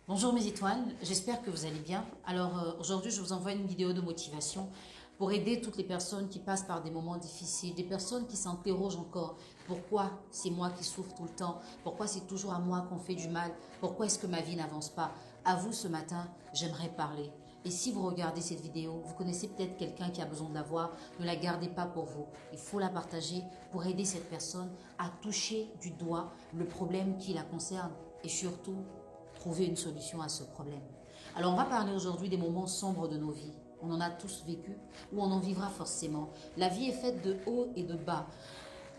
Bonjour mes étoiles, j'espère que vous allez bien. Alors aujourd'hui je vous envoie une vidéo de motivation pour aider toutes les personnes qui passent par des moments difficiles, des personnes qui s'interrogent encore. Pourquoi c'est moi qui souffre tout le temps? Pourquoi c'est toujours à moi qu'on fait du mal? Pourquoi est-ce que ma vie n'avance pas? À vous ce matin, j'aimerais parler. Et si vous regardez cette vidéo, vous connaissez peut-être quelqu'un qui a besoin de la voir, ne la gardez pas pour vous. Il faut la partager pour aider cette personne à toucher du doigt le problème qui la concerne et surtout trouver une solution à ce problème. Alors on va parler aujourd'hui des moments sombres de nos vies. On en a tous vécu ou on en vivra forcément. La vie est faite de hauts et de bas.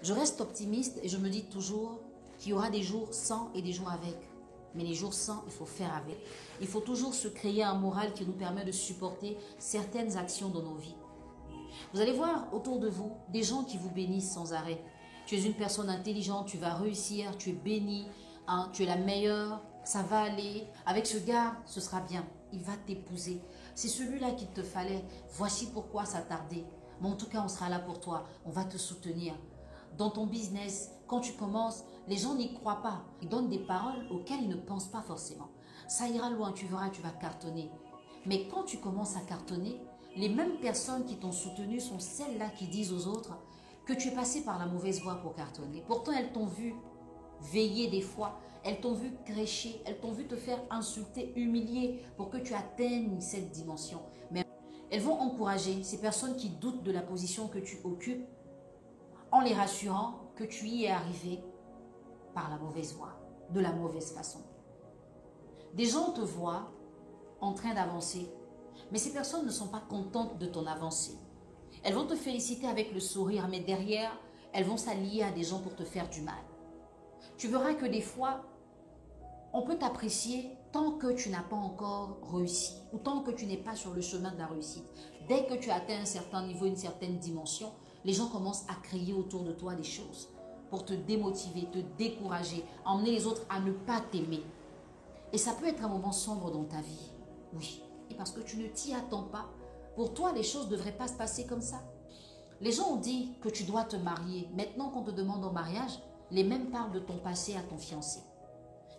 Je reste optimiste et je me dis toujours qu'il y aura des jours sans et des jours avec. Mais les jours sans, il faut faire avec. Il faut toujours se créer un moral qui nous permet de supporter certaines actions dans nos vies. Vous allez voir autour de vous des gens qui vous bénissent sans arrêt. Tu es une personne intelligente, tu vas réussir, tu es béni, hein, tu es la meilleure, ça va aller. Avec ce gars, ce sera bien, il va t'épouser. C'est celui-là qu'il te fallait, voici pourquoi ça tardait. Mais en tout cas, on sera là pour toi, on va te soutenir. Dans ton business, quand tu commences, les gens n'y croient pas. Ils donnent des paroles auxquelles ils ne pensent pas forcément. Ça ira loin, tu verras, tu vas cartonner. Mais quand tu commences à cartonner, les mêmes personnes qui t'ont soutenu sont celles-là qui disent aux autres que tu es passé par la mauvaise voie pour cartonner. Pourtant, elles t'ont vu veiller des fois, elles t'ont vu crécher, elles t'ont vu te faire insulter, humilier pour que tu atteignes cette dimension. Mais elles vont encourager ces personnes qui doutent de la position que tu occupes en les rassurant que tu y es arrivé par la mauvaise voie, de la mauvaise façon. Des gens te voient en train d'avancer, mais ces personnes ne sont pas contentes de ton avancée. Elles vont te féliciter avec le sourire, mais derrière, elles vont s'allier à des gens pour te faire du mal. Tu verras que des fois, on peut t'apprécier tant que tu n'as pas encore réussi ou tant que tu n'es pas sur le chemin de la réussite. Dès que tu atteins un certain niveau, une certaine dimension, les gens commencent à crier autour de toi des choses pour te démotiver, te décourager, emmener les autres à ne pas t'aimer. Et ça peut être un moment sombre dans ta vie. Oui, et parce que tu ne t'y attends pas. Pour toi, les choses ne devraient pas se passer comme ça. Les gens ont dit que tu dois te marier. Maintenant qu'on te demande en mariage, les mêmes parlent de ton passé à ton fiancé.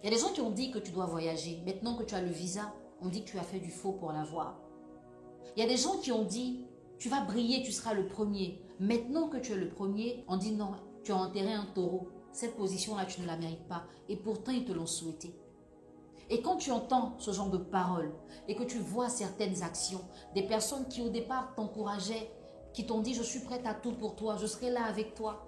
Il y a des gens qui ont dit que tu dois voyager. Maintenant que tu as le visa, on dit que tu as fait du faux pour l'avoir. Il y a des gens qui ont dit, tu vas briller, tu seras le premier. Maintenant que tu es le premier, on dit non, tu as enterré un taureau. Cette position-là, tu ne la mérites pas. Et pourtant, ils te l'ont souhaité. Et quand tu entends ce genre de paroles et que tu vois certaines actions, des personnes qui au départ t'encourageaient, qui t'ont dit je suis prête à tout pour toi, je serai là avec toi.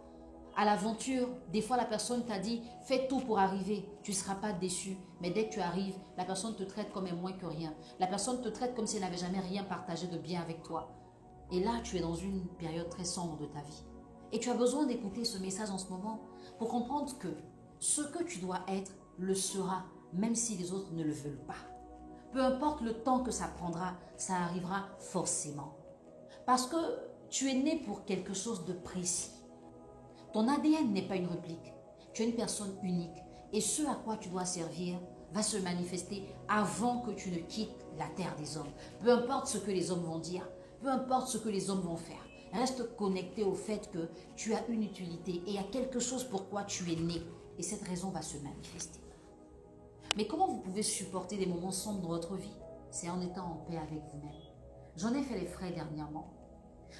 À l'aventure, des fois la personne t'a dit fais tout pour arriver, tu ne seras pas déçu. Mais dès que tu arrives, la personne te traite comme un moins que rien. La personne te traite comme si elle n'avait jamais rien partagé de bien avec toi. Et là, tu es dans une période très sombre de ta vie. Et tu as besoin d'écouter ce message en ce moment pour comprendre que ce que tu dois être le sera, même si les autres ne le veulent pas. Peu importe le temps que ça prendra, ça arrivera forcément. Parce que tu es né pour quelque chose de précis. Ton ADN n'est pas une réplique. Tu es une personne unique. Et ce à quoi tu dois servir va se manifester avant que tu ne quittes la terre des hommes. Peu importe ce que les hommes vont dire, peu importe ce que les hommes vont faire. Reste connecté au fait que tu as une utilité et il y a quelque chose pourquoi tu es né. Et cette raison va se manifester. Mais comment vous pouvez supporter des moments sombres dans votre vie? C'est en étant en paix avec vous-même. J'en ai fait les frais dernièrement.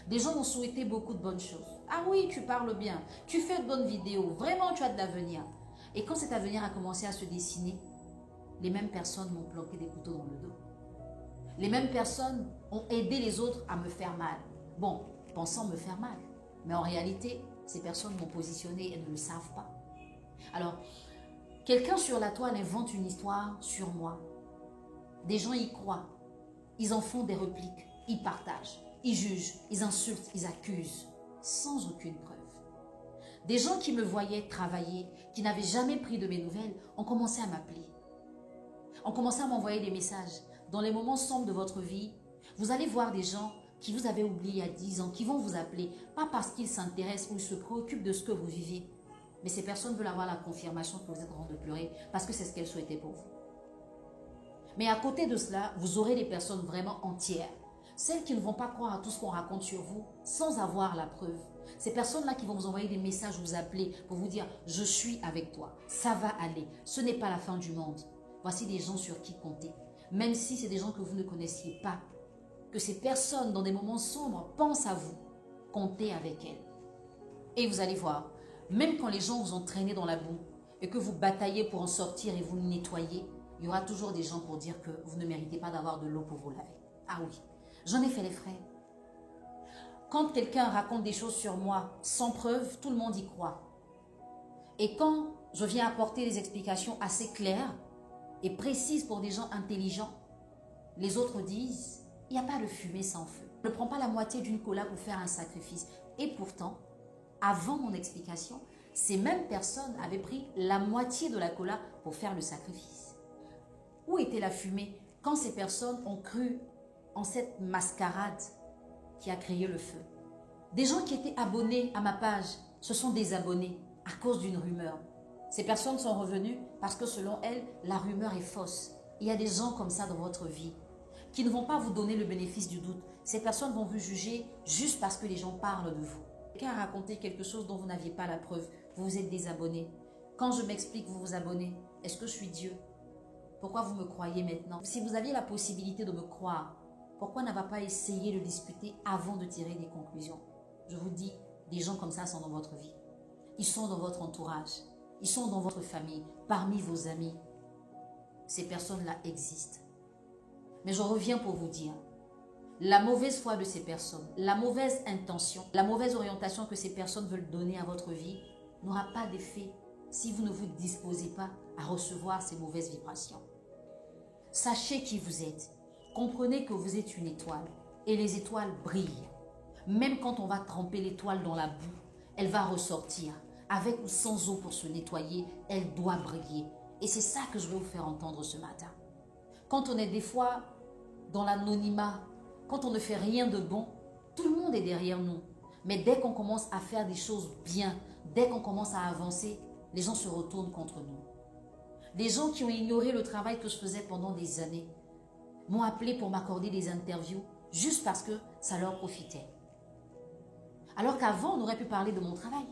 Des gens m'ont souhaité beaucoup de bonnes choses. Ah oui, tu parles bien, tu fais de bonnes vidéos, vraiment tu as de l'avenir. Et quand cet avenir a commencé à se dessiner, les mêmes personnes m'ont planqué des couteaux dans le dos. Les mêmes personnes ont aidé les autres à me faire mal. Bon, pensant me faire mal. Mais en réalité, ces personnes m'ont positionné et ne le savent pas. Alors, quelqu'un sur la toile invente une histoire sur moi. Des gens y croient. Ils en font des répliques. Ils partagent. Ils jugent. Ils insultent. Ils accusent. Sans aucune preuve. Des gens qui me voyaient travailler, qui n'avaient jamais pris de mes nouvelles, ont commencé à m'appeler. Ont commencé à m'envoyer des messages. Dans les moments sombres de votre vie, vous allez voir des gens qui vous avaient oublié il y a 10 ans, qui vont vous appeler, pas parce qu'ils s'intéressent ou ils se préoccupent de ce que vous vivez, mais ces personnes veulent avoir la confirmation que vous êtes en train de pleurer parce que c'est ce qu'elles souhaitaient pour vous. Mais à côté de cela, vous aurez des personnes vraiment entières. Celles qui ne vont pas croire à tout ce qu'on raconte sur vous sans avoir la preuve. Ces personnes-là qui vont vous envoyer des messages, vous appeler pour vous dire « Je suis avec toi, ça va aller, ce n'est pas la fin du monde ». voici des gens sur qui compter. Même si c'est des gens que vous ne connaissiez pas, que ces personnes dans des moments sombres pensent à vous, comptez avec elles. Et vous allez voir, même quand les gens vous ont traîné dans la boue et que vous bataillez pour en sortir et vous le nettoyez, il y aura toujours des gens pour dire que vous ne méritez pas d'avoir de l'eau pour vous laver. Ah oui, j'en ai fait les frais. Quand quelqu'un raconte des choses sur moi sans preuve, tout le monde y croit. Et quand je viens apporter des explications assez claires et précises pour des gens intelligents, les autres disent, il n'y a pas de fumée sans feu. Je ne prends pas la moitié d'une cola pour faire un sacrifice. Et pourtant, avant mon explication, ces mêmes personnes avaient pris la moitié de la cola pour faire le sacrifice. Où était la fumée quand ces personnes ont cru en cette mascarade qui a créé le feu? Des gens qui étaient abonnés à ma page se sont désabonnés à cause d'une rumeur. Ces personnes sont revenues parce que selon elles, la rumeur est fausse. Il y a des gens comme ça dans votre vie qui ne vont pas vous donner le bénéfice du doute. Ces personnes vont vous juger juste parce que les gens parlent de vous. Quelqu'un a raconté quelque chose dont vous n'aviez pas la preuve. Vous vous êtes désabonné. Quand je m'explique, vous vous abonnez. Est-ce que je suis Dieu? Pourquoi vous me croyez maintenant? Si vous aviez la possibilité de me croire, pourquoi n'avez-vous pas essayé de discuter avant de tirer des conclusions? Je vous dis, des gens comme ça sont dans votre vie. Ils sont dans votre entourage. Ils sont dans votre famille, parmi vos amis. Ces personnes-là existent. Mais je reviens pour vous dire, la mauvaise foi de ces personnes, la mauvaise intention, la mauvaise orientation que ces personnes veulent donner à votre vie n'aura pas d'effet si vous ne vous disposez pas à recevoir ces mauvaises vibrations. Sachez qui vous êtes. Comprenez que vous êtes une étoile et les étoiles brillent. Même quand on va tremper l'étoile dans la boue, elle va ressortir. Avec ou sans eau pour se nettoyer, elle doit briller. Et c'est ça que je vais vous faire entendre ce matin. Quand on est des fois dans l'anonymat, quand on ne fait rien de bon, tout le monde est derrière nous. Mais dès qu'on commence à faire des choses bien, dès qu'on commence à avancer, les gens se retournent contre nous. Des gens qui ont ignoré le travail que je faisais pendant des années m'ont appelé pour m'accorder des interviews juste parce que ça leur profitait. Alors qu'avant, on aurait pu parler de mon travail,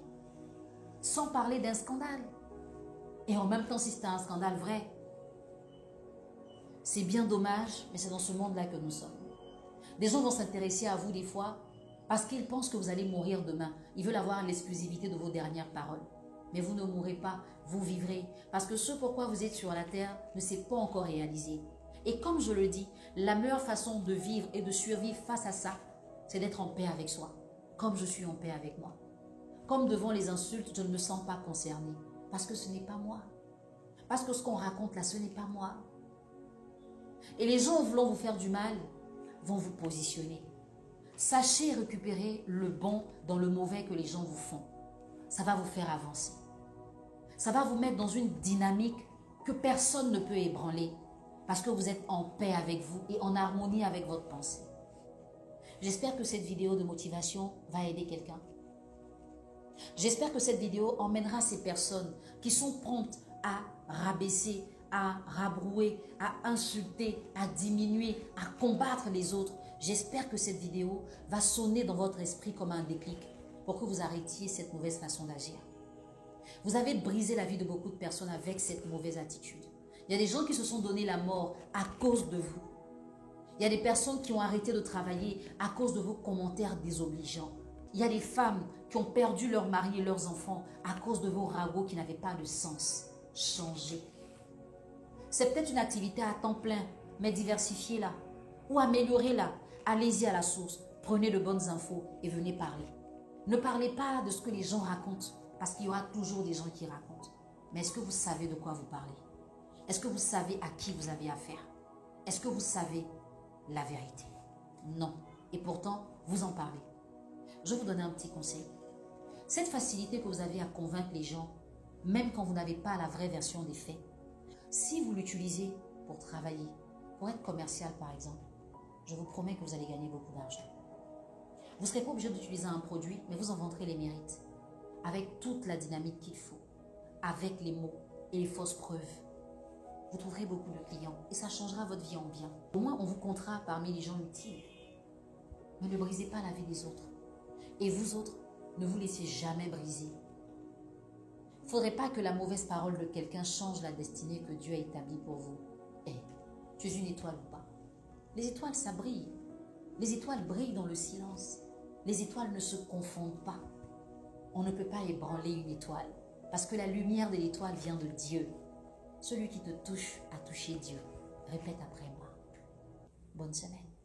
sans parler d'un scandale. Et en même temps, si c'était un scandale vrai, c'est bien dommage, mais c'est dans ce monde-là que nous sommes. Des gens vont s'intéresser à vous des fois parce qu'ils pensent que vous allez mourir demain. Ils veulent avoir l'exclusivité de vos dernières paroles. Mais vous ne mourrez pas, vous vivrez. Parce que ce pourquoi vous êtes sur la terre ne s'est pas encore réalisé. Et comme je le dis, la meilleure façon de vivre et de survivre face à ça, c'est d'être en paix avec soi. Comme je suis en paix avec moi. Comme devant les insultes, je ne me sens pas concernée. Parce que ce n'est pas moi. Parce que ce qu'on raconte là, ce n'est pas moi. Et les gens voulant vous faire du mal vont vous positionner. Sachez récupérer le bon dans le mauvais que les gens vous font. Ça va vous faire avancer. Ça va vous mettre dans une dynamique que personne ne peut ébranler parce que vous êtes en paix avec vous et en harmonie avec votre pensée. J'espère que cette vidéo de motivation va aider quelqu'un. J'espère que cette vidéo emmènera ces personnes qui sont promptes à rabaisser, à rabrouer, à insulter, à diminuer, à combattre les autres. J'espère que cette vidéo va sonner dans votre esprit comme un déclic pour que vous arrêtiez cette mauvaise façon d'agir. Vous avez brisé la vie de beaucoup de personnes avec cette mauvaise attitude. Il y a des gens qui se sont donné la mort à cause de vous. Il y a des personnes qui ont arrêté de travailler à cause de vos commentaires désobligeants. Il y a des femmes qui ont perdu leur mari et leurs enfants à cause de vos ragots qui n'avaient pas de sens. Changez. C'est peut-être une activité à temps plein, mais diversifiez-la ou améliorez-la. Allez-y à la source, prenez de bonnes infos et venez parler. Ne parlez pas de ce que les gens racontent, parce qu'il y aura toujours des gens qui racontent. Mais est-ce que vous savez de quoi vous parlez? Est-ce que vous savez à qui vous avez affaire? Est-ce que vous savez la vérité? Non. Et pourtant, vous en parlez. Je vais vous donner un petit conseil. Cette facilité que vous avez à convaincre les gens, même quand vous n'avez pas la vraie version des faits, si vous l'utilisez pour travailler, pour être commercial par exemple, je vous promets que vous allez gagner beaucoup d'argent. Vous ne serez pas obligé d'utiliser un produit, mais vous en vendrez les mérites, avec toute la dynamique qu'il faut, avec les mots et les fausses preuves. Vous trouverez beaucoup de clients et ça changera votre vie en bien. Au moins, on vous comptera parmi les gens utiles. Mais ne brisez pas la vie des autres. Et vous autres, ne vous laissez jamais briser. Il ne faudrait pas que la mauvaise parole de quelqu'un change la destinée que Dieu a établie pour vous. Eh, tu es une étoile ou pas? Les étoiles, ça brille. Les étoiles brillent dans le silence. Les étoiles ne se confondent pas. On ne peut pas ébranler une étoile parce que la lumière de l'étoile vient de Dieu. Celui qui te touche a touché Dieu. Répète après moi. Bonne semaine.